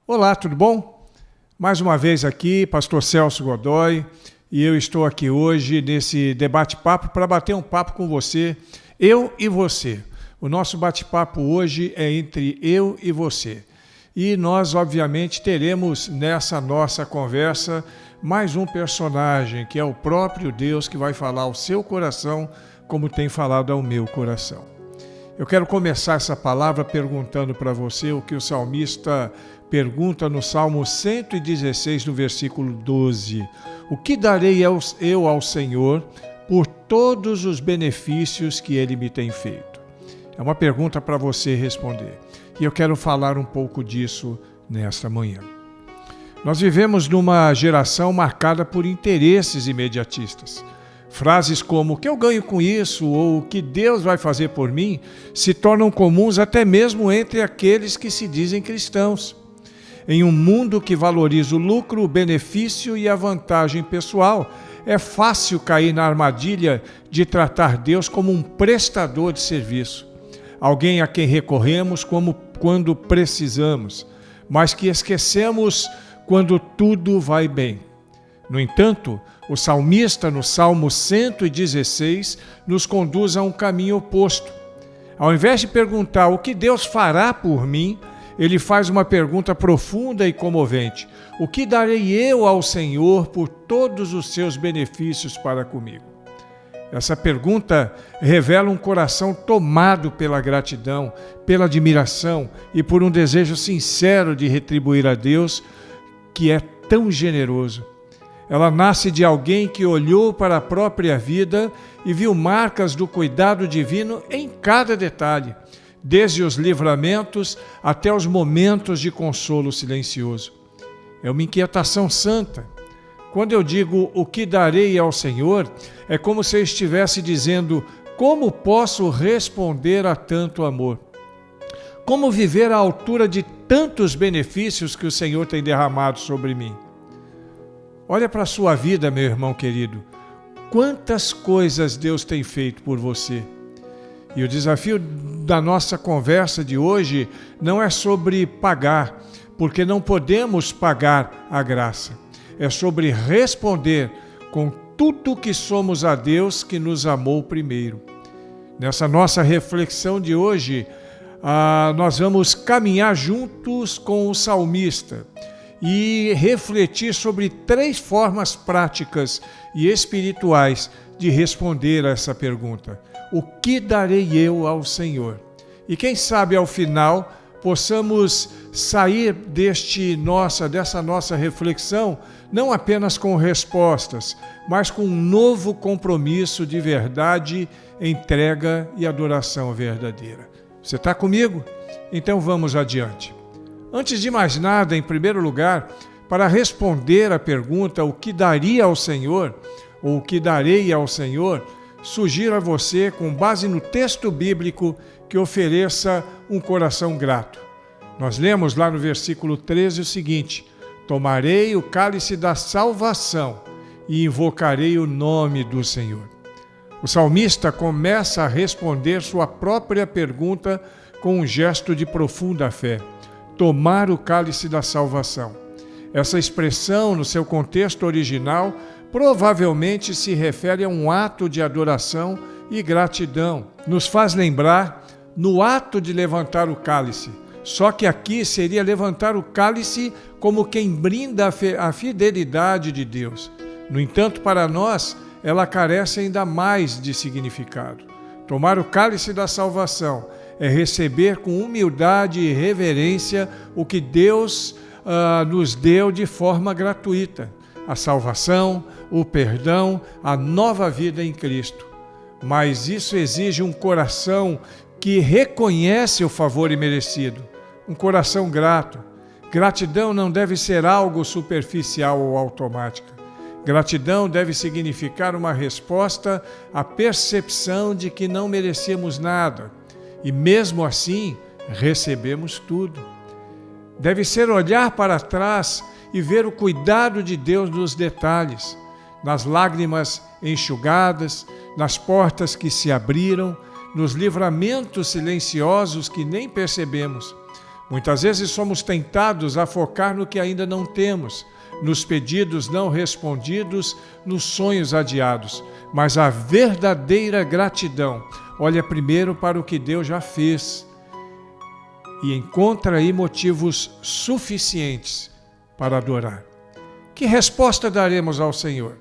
Olá, tudo bom? Mais uma vez aqui, Pastor Celso Godoy, e eu estou aqui hoje nesse debate-papo para bater um papo com você, eu e você. O nosso bate-papo hoje é entre eu e você. E nós, obviamente, teremos nessa nossa conversa mais um personagem, que é o próprio Deus, que vai falar ao seu coração, como tem falado ao meu coração. Eu quero começar essa palavra perguntando para você o que o salmista pergunta no Salmo 116, no versículo 12. O que darei eu ao Senhor por todos os benefícios que Ele me tem feito? É uma pergunta para você responder. E eu quero falar um pouco disso nesta manhã. Nós vivemos numa geração marcada por interesses imediatistas. Frases como, o que eu ganho com isso? Ou o que Deus vai fazer por mim? Se tornam comuns até mesmo entre aqueles que se dizem cristãos. Em um mundo que valoriza o lucro, o benefício e a vantagem pessoal, é fácil cair na armadilha de tratar Deus como um prestador de serviço. Alguém a quem recorremos quando precisamos, mas que esquecemos quando tudo vai bem. No entanto, o salmista, no Salmo 116, nos conduz a um caminho oposto. Ao invés de perguntar o que Deus fará por mim, ele faz uma pergunta profunda e comovente. O que darei eu ao Senhor por todos os seus benefícios para comigo? Essa pergunta revela um coração tomado pela gratidão, pela admiração e por um desejo sincero de retribuir a Deus, que é tão generoso. Ela nasce de alguém que olhou para a própria vida e viu marcas do cuidado divino em cada detalhe, desde os livramentos até os momentos de consolo silencioso. É uma inquietação santa. Quando eu digo o que darei ao Senhor, é como se eu estivesse dizendo como posso responder a tanto amor. Como viver à altura de tantos benefícios que o Senhor tem derramado sobre mim. Olha para a sua vida, meu irmão querido. Quantas coisas Deus tem feito por você. E o desafio da nossa conversa de hoje não é sobre pagar, porque não podemos pagar a graça. É sobre responder com tudo que somos a Deus que nos amou primeiro. Nessa nossa reflexão de hoje, nós vamos caminhar juntos com o salmista e refletir sobre 3 formas práticas e espirituais de responder a essa pergunta. O que darei eu ao Senhor? E quem sabe ao final possamos sair dessa nossa reflexão não apenas com respostas, mas com um novo compromisso de verdade, entrega e adoração verdadeira. Você está comigo? Então vamos adiante. Antes de mais nada, em primeiro lugar, para responder à pergunta o que daria ao Senhor, ou o que darei ao Senhor, sugiro a você, com base no texto bíblico, que ofereça um coração grato. Nós lemos lá no versículo 13 o seguinte: tomarei o cálice da salvação e invocarei o nome do Senhor. O salmista começa a responder sua própria pergunta com um gesto de profunda fé. Tomar o cálice da salvação. Essa expressão, no seu contexto original, provavelmente se refere a um ato de adoração e gratidão. Nos faz lembrar no ato de levantar o cálice. Só que aqui seria levantar o cálice como quem brinda a fidelidade de Deus. No entanto, para nós, ela carece ainda mais de significado. Tomar o cálice da salvação é receber com humildade e reverência o que Deus nos deu de forma gratuita. A salvação, o perdão, a nova vida em Cristo. Mas isso exige um coração que reconhece o favor imerecido. Um coração grato. Gratidão não deve ser algo superficial ou automática. Gratidão deve significar uma resposta à percepção de que não merecemos nada. E mesmo assim, recebemos tudo. Deve ser olhar para trás e ver o cuidado de Deus nos detalhes, nas lágrimas enxugadas, nas portas que se abriram, nos livramentos silenciosos que nem percebemos. Muitas vezes somos tentados a focar no que ainda não temos, nos pedidos não respondidos, nos sonhos adiados. Mas a verdadeira gratidão olha primeiro para o que Deus já fez e encontra aí motivos suficientes para adorar. Que resposta daremos ao Senhor?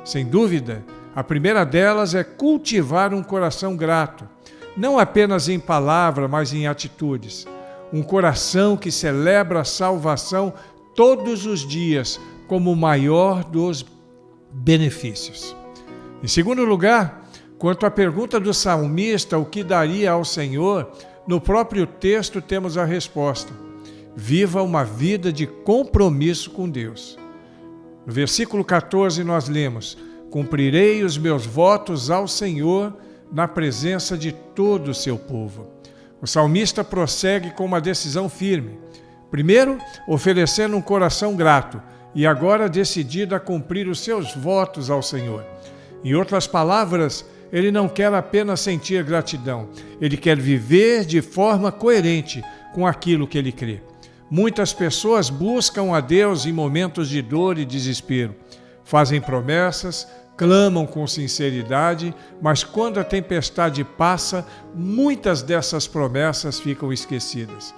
Sem dúvida, a primeira delas é cultivar um coração grato, não apenas em palavra, mas em atitudes. Um coração que celebra a salvação todos os dias como o maior dos benefícios. Em segundo lugar, quanto à pergunta do salmista, o que daria ao Senhor, no próprio texto temos a resposta: viva uma vida de compromisso com Deus. No versículo 14 nós lemos: cumprirei os meus votos ao Senhor na presença de todo o seu povo. O salmista prossegue com uma decisão firme. Primeiro, oferecendo um coração grato e agora decidido a cumprir os seus votos ao Senhor. Em outras palavras, ele não quer apenas sentir gratidão, ele quer viver de forma coerente com aquilo que ele crê. Muitas pessoas buscam a Deus em momentos de dor e desespero. Fazem promessas, clamam com sinceridade, mas quando a tempestade passa, muitas dessas promessas ficam esquecidas.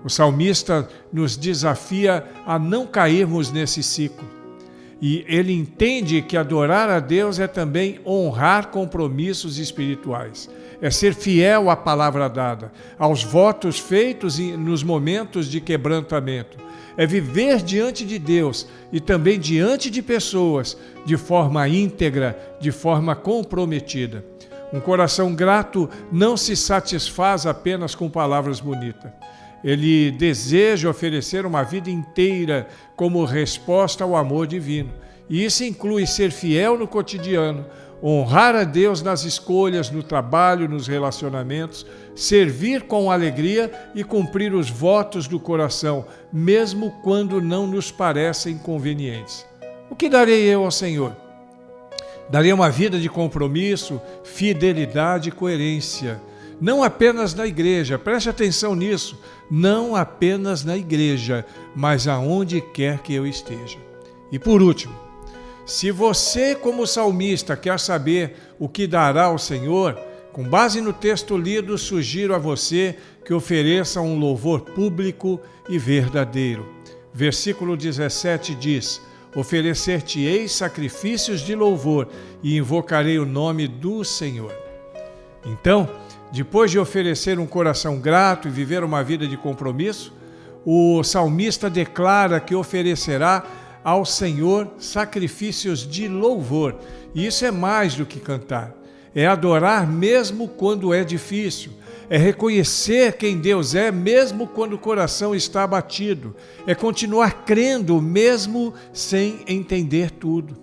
O salmista nos desafia a não cairmos nesse ciclo. E ele entende que adorar a Deus é também honrar compromissos espirituais. É ser fiel à palavra dada, aos votos feitos nos momentos de quebrantamento. É viver diante de Deus e também diante de pessoas de forma íntegra, de forma comprometida. Um coração grato não se satisfaz apenas com palavras bonitas. Ele deseja oferecer uma vida inteira como resposta ao amor divino. E isso inclui ser fiel no cotidiano, honrar a Deus nas escolhas, no trabalho, nos relacionamentos, servir com alegria e cumprir os votos do coração, mesmo quando não nos parecem convenientes. O que darei eu ao Senhor? Darei uma vida de compromisso, fidelidade e coerência. Não apenas na igreja, preste atenção nisso, não apenas na igreja, mas aonde quer que eu esteja. E por último, se você, como salmista, quer saber o que dará ao Senhor, com base no texto lido, sugiro a você que ofereça um louvor público e verdadeiro. Versículo 17 diz: oferecer-te-ei sacrifícios de louvor e invocarei o nome do Senhor. Então, depois de oferecer um coração grato e viver uma vida de compromisso, o salmista declara que oferecerá ao Senhor sacrifícios de louvor. E isso é mais do que cantar. É adorar mesmo quando é difícil. É reconhecer quem Deus é mesmo quando o coração está abatido. É continuar crendo mesmo sem entender tudo.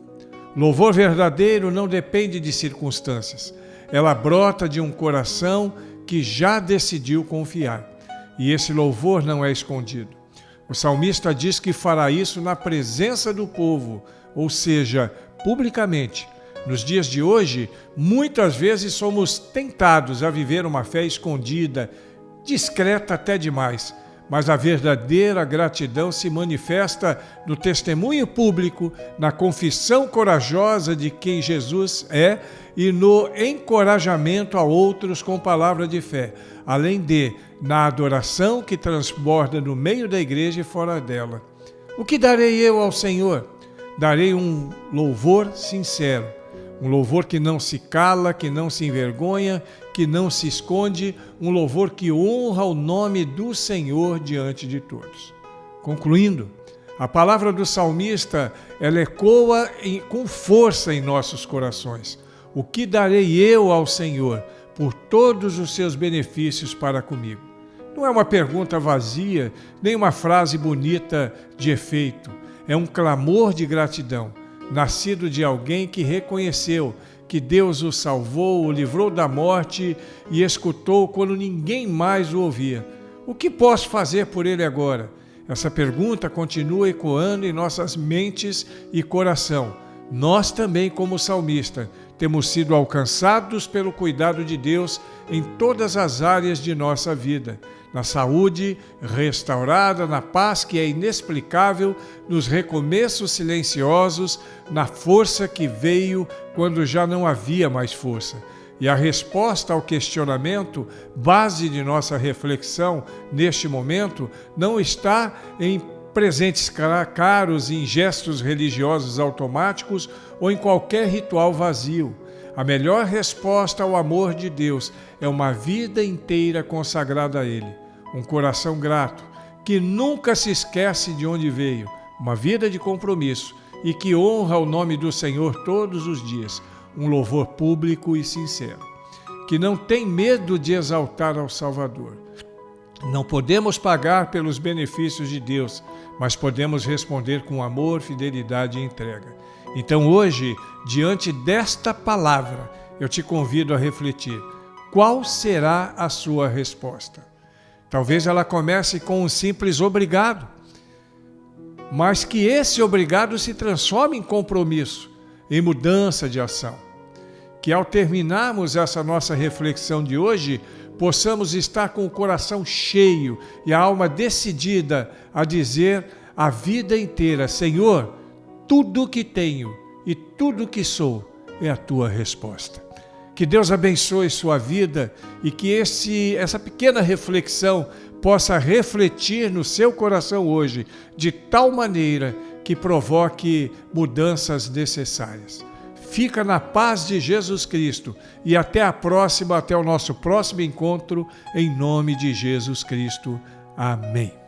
Louvor verdadeiro não depende de circunstâncias. Ela brota de um coração que já decidiu confiar. E esse louvor não é escondido. O salmista diz que fará isso na presença do povo, ou seja, publicamente. Nos dias de hoje, muitas vezes somos tentados a viver uma fé escondida, discreta até demais. Mas a verdadeira gratidão se manifesta no testemunho público, na confissão corajosa de quem Jesus é e no encorajamento a outros com palavra de fé, além de na adoração que transborda no meio da igreja e fora dela. O que darei eu ao Senhor? Darei um louvor sincero, um louvor que não se cala, que não se envergonha, que não se esconde, um louvor que honra o nome do Senhor diante de todos. Concluindo, a palavra do salmista, ela ecoa com força em nossos corações. O que darei eu ao Senhor por todos os seus benefícios para comigo? Não é uma pergunta vazia, nem uma frase bonita de efeito. É um clamor de gratidão, nascido de alguém que reconheceu que Deus o salvou, o livrou da morte e escutou quando ninguém mais o ouvia. O que posso fazer por ele agora? Essa pergunta continua ecoando em nossas mentes e coração. Nós também, como salmista, temos sido alcançados pelo cuidado de Deus em todas as áreas de nossa vida, na saúde restaurada, na paz que é inexplicável, nos recomeços silenciosos, na força que veio quando já não havia mais força. E a resposta ao questionamento, base de nossa reflexão neste momento, não está em presentes caros, em gestos religiosos automáticos ou em qualquer ritual vazio. A melhor resposta ao amor de Deus é uma vida inteira consagrada a Ele, um coração grato, que nunca se esquece de onde veio, uma vida de compromisso e que honra o nome do Senhor todos os dias, um louvor público e sincero, que não tem medo de exaltar ao Salvador. Não podemos pagar pelos benefícios de Deus, mas podemos responder com amor, fidelidade e entrega. Então hoje, diante desta palavra, eu te convido a refletir. Qual será a sua resposta? Talvez ela comece com um simples obrigado, mas que esse obrigado se transforme em compromisso, em mudança de ação. Que ao terminarmos essa nossa reflexão de hoje, possamos estar com o coração cheio e a alma decidida a dizer a vida inteira: Senhor, tudo o que tenho e tudo o que sou é a Tua resposta. Que Deus abençoe sua vida e que essa pequena reflexão possa refletir no seu coração hoje, de tal maneira que provoque mudanças necessárias. Fica na paz de Jesus Cristo e até o nosso próximo encontro, em nome de Jesus Cristo. Amém.